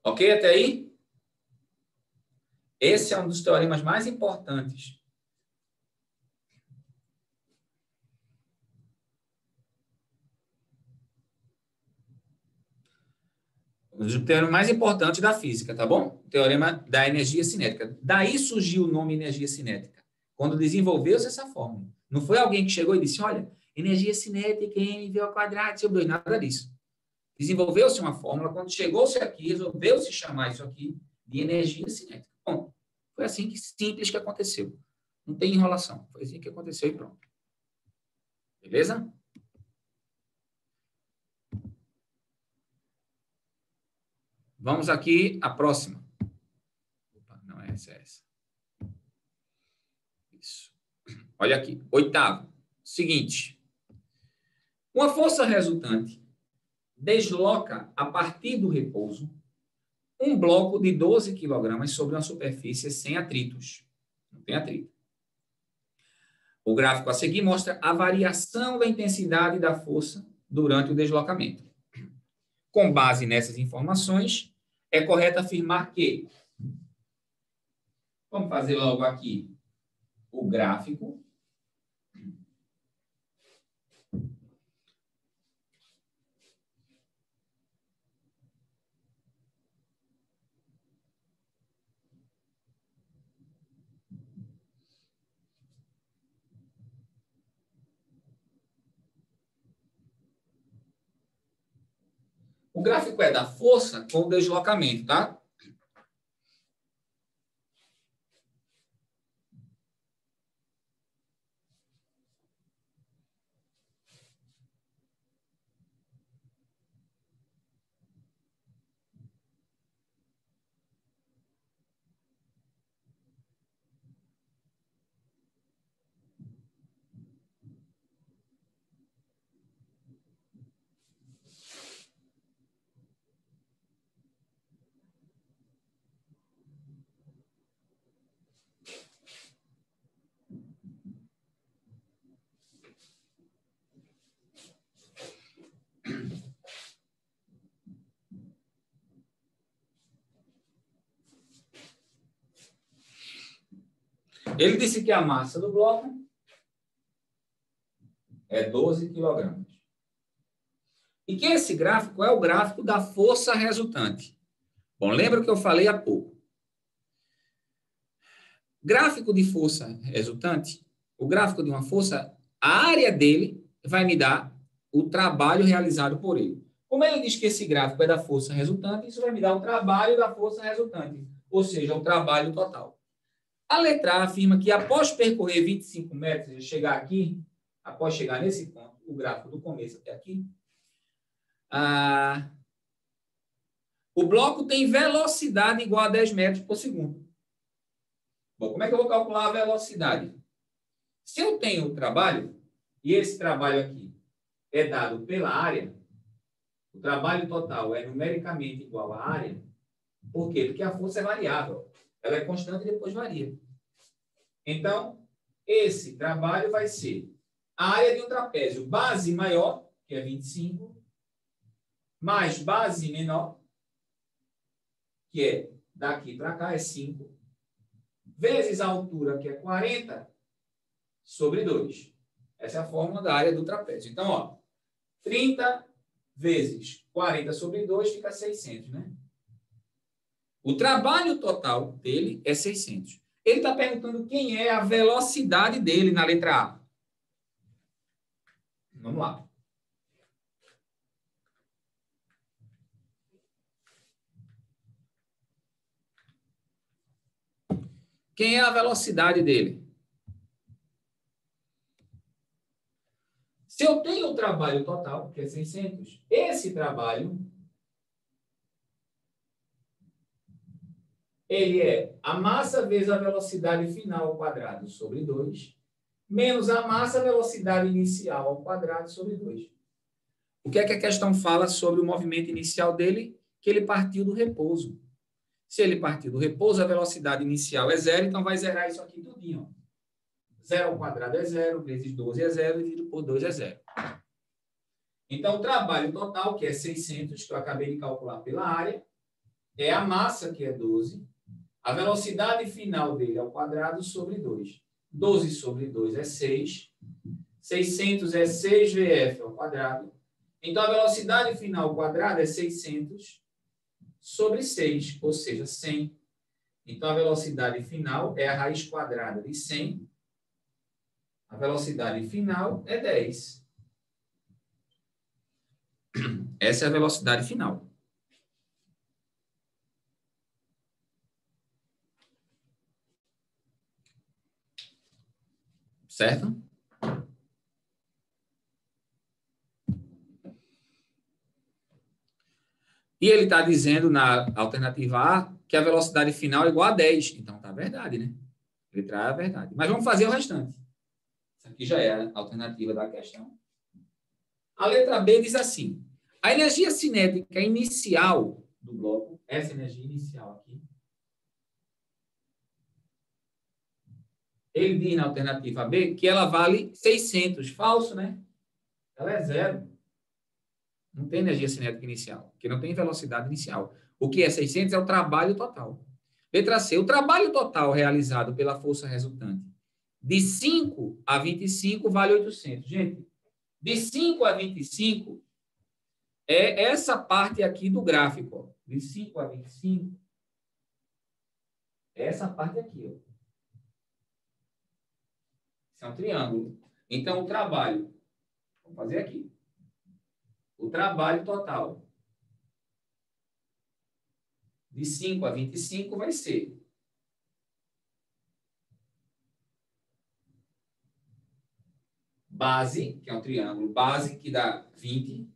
Ok até aí? Esse é um dos teoremas mais importantes. O teorema mais importante da física, tá bom? O teorema da energia cinética. Daí surgiu o nome energia cinética, quando desenvolveu-se essa fórmula. Não foi alguém que chegou e disse, olha, energia cinética, mv ao quadrado, sobre 2, nada disso. Desenvolveu-se uma fórmula, quando chegou-se aqui, resolveu-se chamar isso aqui de energia cinética. Bom, foi assim que simples que aconteceu. Não tem enrolação. Foi assim que aconteceu e pronto. Beleza? Vamos aqui à próxima. Opa, não é essa, é essa. Isso. Olha aqui. Oitavo. Seguinte. Uma força resultante desloca, a partir do repouso, um bloco de 12 kg sobre uma superfície sem atritos. Não tem atrito. O gráfico a seguir mostra a variação da intensidade da força durante o deslocamento. Com base nessas informações, é correto afirmar que... Vamos fazer logo aqui o gráfico. O gráfico é da força com o deslocamento, tá? Ele disse que a massa do bloco é 12 kg. E que esse gráfico é o gráfico da força resultante. Bom, lembra que eu falei há pouco. Gráfico de força resultante, o gráfico de uma força, a área dele vai me dar o trabalho realizado por ele. Como ele diz que esse gráfico é da força resultante, isso vai me dar o trabalho da força resultante, ou seja, o trabalho total. A letra A afirma que após percorrer 25 metros, chegar aqui, após chegar nesse ponto, o gráfico do começo até aqui, o bloco tem velocidade igual a 10 metros por segundo. Bom, como é que eu vou calcular a velocidade? Se eu tenho o trabalho, e esse trabalho aqui é dado pela área, o trabalho total é numericamente igual à área. Por quê? Porque a força é variável. Ela é constante e depois varia. Então, esse trabalho vai ser a área de um trapézio base maior, que é 25, mais base menor, que é daqui para cá, é 5, vezes a altura, que é 40, sobre 2. Essa é a fórmula da área do trapézio. Então, ó, 30 vezes 40 sobre 2 fica 600, né? O trabalho total dele é 600. Ele está perguntando quem é a velocidade dele na letra A. Vamos lá. Quem é a velocidade dele? Se eu tenho o trabalho total, que é 600, esse trabalho, ele é a massa vezes a velocidade final ao quadrado sobre 2, menos a massa velocidade inicial ao quadrado sobre 2. O que é que a questão fala sobre o movimento inicial dele? Que ele partiu do repouso. Se ele partiu do repouso, a velocidade inicial é 0, então vai zerar isso aqui tudinho. 0 ao quadrado é 0, vezes 12 é 0, dividido por 2 é 0. Então, o trabalho total, que é 600, que eu acabei de calcular pela área, é a massa, que é 12, a velocidade final dele ao quadrado sobre 2. 12 sobre 2 é 6, 600 é 6 VF ao quadrado. Então, a velocidade final ao quadrado é 600 sobre 6, ou seja, 100. Então, a velocidade final é a raiz quadrada de 100. A velocidade final é 10. Essa é a velocidade final. Certo? E ele está dizendo na alternativa A que a velocidade final é igual a 10. Então, tá verdade, né? Ele traz a verdade. Mas vamos fazer o restante. Isso aqui já é a alternativa da questão. A letra B diz assim: a energia cinética inicial do bloco, essa energia inicial aqui, ele diz na alternativa B que ela vale 600. Falso, né? Ela é 0. Não tem energia cinética inicial, porque não tem velocidade inicial. O que é 600 é o trabalho total. Letra C, o trabalho total realizado pela força resultante de 5 a 25 vale 800. Gente, de 5 a 25 é essa parte aqui do gráfico. Ó. De 5 a 25 é essa parte aqui. Ó. Isso é um triângulo. Então, o trabalho, vamos fazer aqui. O trabalho total de 5 a 25 vai ser base, que é um triângulo, base que dá 20,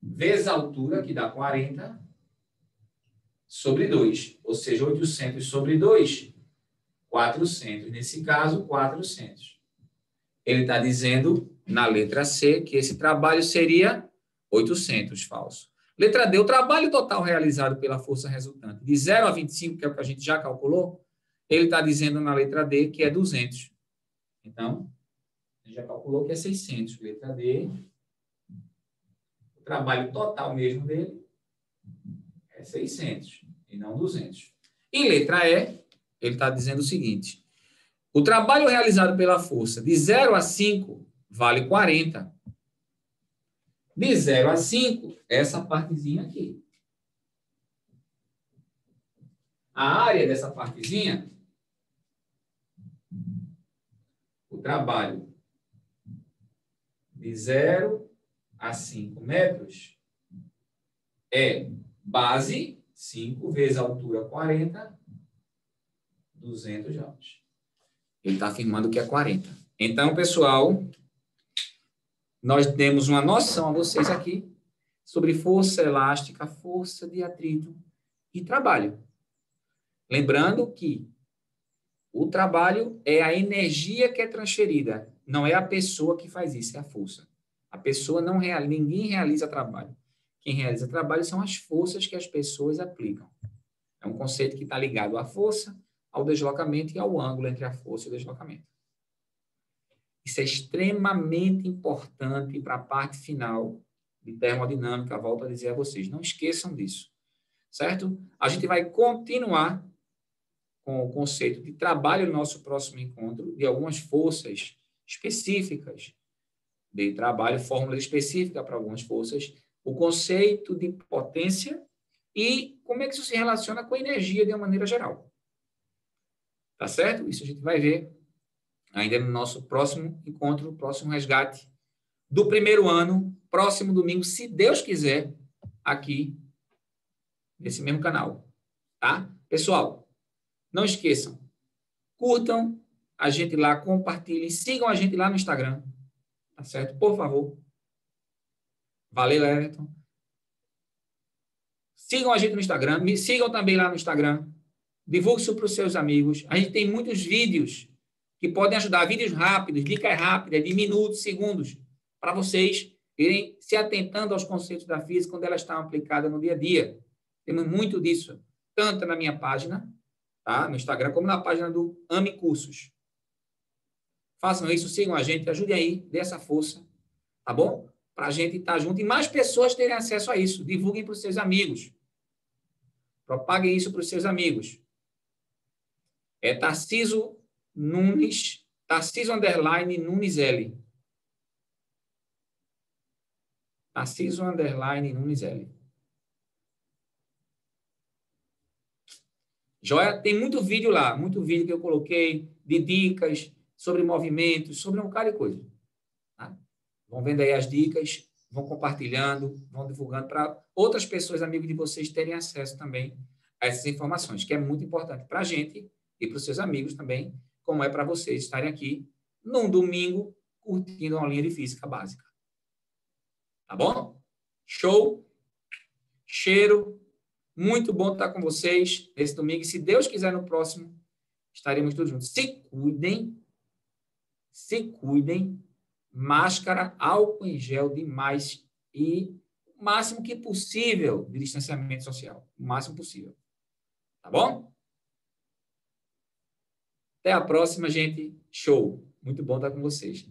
vezes a altura, que dá 40, sobre 2. Ou seja, 800 sobre 2, 400. Nesse caso, 400. Ele está dizendo, na letra C, que esse trabalho seria 800, falso. Letra D, o trabalho total realizado pela força resultante de 0 a 25, que é o que a gente já calculou, ele está dizendo na letra D que é 200. Então, a gente já calculou que é 600. Letra D, o trabalho total mesmo dele é 600 e não 200. E letra E, ele está dizendo o seguinte: O trabalho realizado pela força de 0 a 5 vale 40. De 0 a 5, essa partezinha aqui. A área dessa partezinha, o trabalho de 0 a 5 metros é base, 5 vezes altura, 40, 200 joules. Ele está afirmando que é 40. Então, pessoal, nós temos uma noção a vocês aqui sobre força elástica, força de atrito e trabalho. Lembrando que o trabalho é a energia que é transferida, não é a pessoa que faz isso, é a força. A pessoa não realiza, ninguém realiza trabalho. Quem realiza trabalho são as forças que as pessoas aplicam. É um conceito que está ligado à força, ao deslocamento e ao ângulo entre a força e o deslocamento. Isso é extremamente importante para a parte final de termodinâmica, volto a dizer a vocês, não esqueçam disso, certo? A gente vai continuar com o conceito de trabalho no nosso próximo encontro, de algumas forças específicas de trabalho, fórmulas específicas para algumas forças, o conceito de potência e como é que isso se relaciona com a energia de uma maneira geral. Tá certo? Isso a gente vai ver ainda no nosso próximo encontro, próximo resgate do primeiro ano, próximo domingo, se Deus quiser, aqui nesse mesmo canal. Tá? Pessoal, não esqueçam, curtam a gente lá, compartilhem, sigam a gente lá no Instagram. Tá certo? Por favor. Valeu, Everton. Sigam a gente no Instagram, me sigam também lá no Instagram. Divulgue isso para os seus amigos. A gente tem muitos vídeos que podem ajudar, vídeos rápidos, dicas rápidas, de minutos, segundos, para vocês irem se atentando aos conceitos da física quando elas estão aplicadas no dia a dia. Temos muito disso, tanto na minha página, tá? No Instagram, como na página do AME Cursos. Façam isso, sigam a gente, ajudem aí, dê essa força, tá bom? Para a gente estar junto e mais pessoas terem acesso a isso. Divulguem para os seus amigos. Propaguem isso para os seus amigos. É Tarciso Nunes, Tarciso _ Nunes L. Tarciso _ Nunes L. Joia? Tem muito vídeo lá, muito vídeo que eu coloquei de dicas sobre movimentos, sobre um bocado de coisa. Tá? Vão vendo aí as dicas, vão compartilhando, vão divulgando para outras pessoas, amigos de vocês, terem acesso também a essas informações, que é muito importante para a gente e para os seus amigos também, como é para vocês estarem aqui num domingo curtindo uma linha de física básica. Tá bom? Show! Cheiro! Muito bom estar com vocês nesse domingo. E se Deus quiser, no próximo, estaremos todos juntos. Se cuidem. Máscara, álcool em gel demais e o máximo que possível de distanciamento social. O máximo possível. Tá bom? Até a próxima, gente. Show! Muito bom estar com vocês.